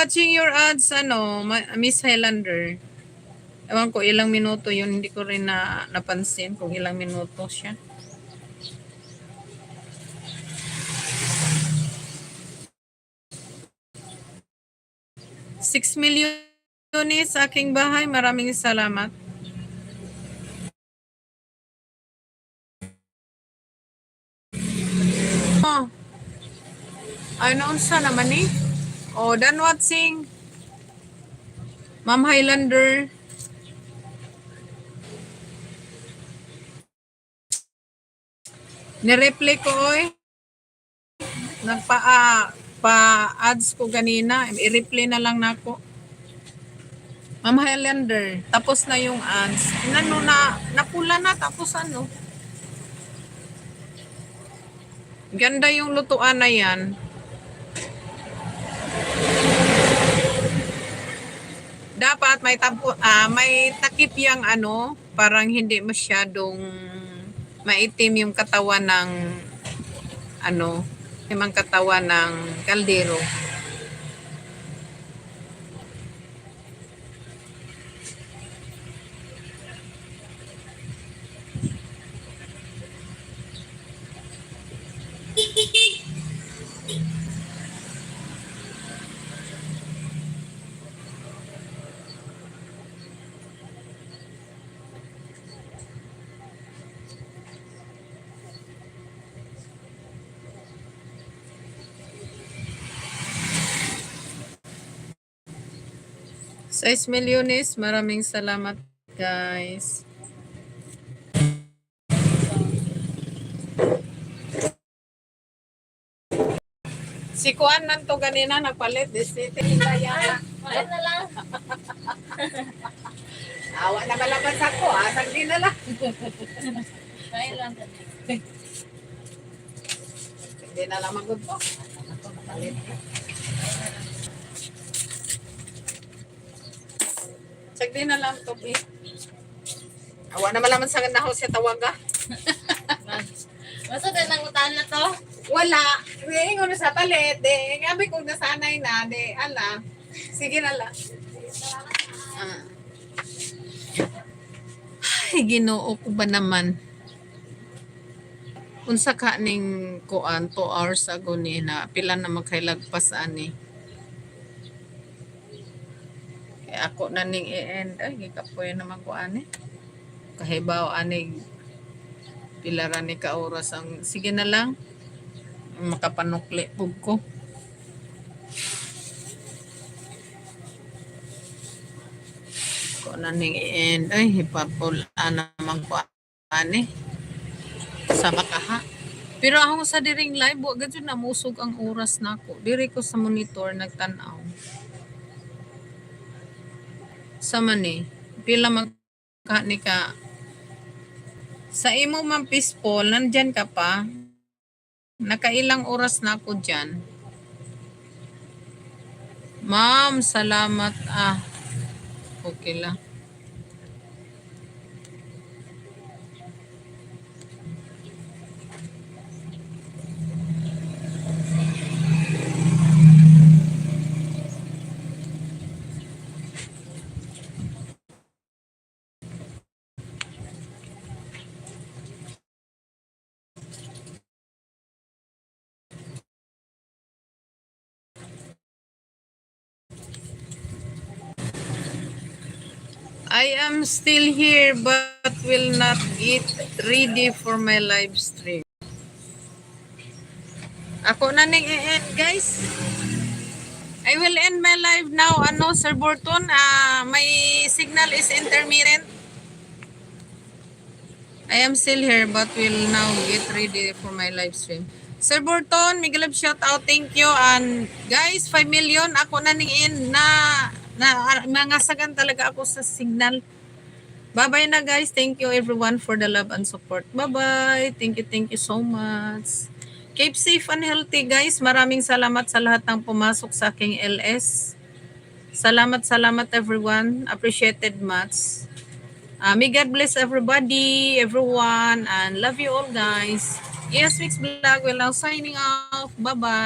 watching your ads, Miss Highlander. Ewan ko ilang minuto yun, hindi ko rin napansin kung ilang minuto siya. $6 million sa aking bahay. Maraming salamat. Oh. Ano unsa naman eh? Oh, done watching. Ma'am Highlander. Nireplay ko oy. Pa-ads ko ganina. I-replay na lang nako. Ma'am Highlander, tapos na yung ads. Napula na, tapos ano. Ganda yung lutuan na yan. Dapat may takip yang parang hindi masyadong maitim yung katawan ng yung katawan ng kaldero. $6 milyones, maraming salamat guys. Si Kuan nanto ganina nagpalit desite kaya. Wala na lang. Awa na malaban sa ko, sagdi na lang. Kaya lang. Hindi na lang magud po. Sagdi na lang to be. Awa na malaman sa naho siya tawaga. Basta din ang utan na to. Wala. Ingon sa palit. Ngabi kung nasanay na. Ala. Sige na lang. Ay, Ginoo ko ba naman. Unsa ka ning kuan 2 hours ago ni na pila na magkailagpas ani. Kaya ako na ning i-end. Ay, gikapoy naman ko ani. Kahibaw ani pila ra ni ka oras ang sige na lang. Makapanukli pug ko. Ko na ning i-end. Ay, hipapol naman ko ani. Sa makaha. Pero ako sa diring live, wa gud na musog ang oras nako. Diri ko sa monitor nagtan-aw. Sa man ni, pila magka ni ka. Sa imo man peaceful, nandyan ka pa. Nakailang oras na ako dyan. Ma'am, salamat. Okay lang. I am still here but will not get ready for my live stream. Ako na ning i-end guys. I will end my live now. Sir Burton, my signal is intermittent. I am still here but will now get ready for my live stream. Sir Burton, mega love shout out. Thank you. And guys, 5 million ako na ning in na mangasagan talaga ako sa signal. Bye-bye na guys. Thank you everyone for the love and support. Bye-bye. Thank you so much. Keep safe and healthy guys. Maraming salamat sa lahat ng pumasok sa aking LS. Salamat everyone. Appreciated much. May God bless everybody, everyone, and love you all guys. Yes, Mix Vlog will now signing off. Bye-bye.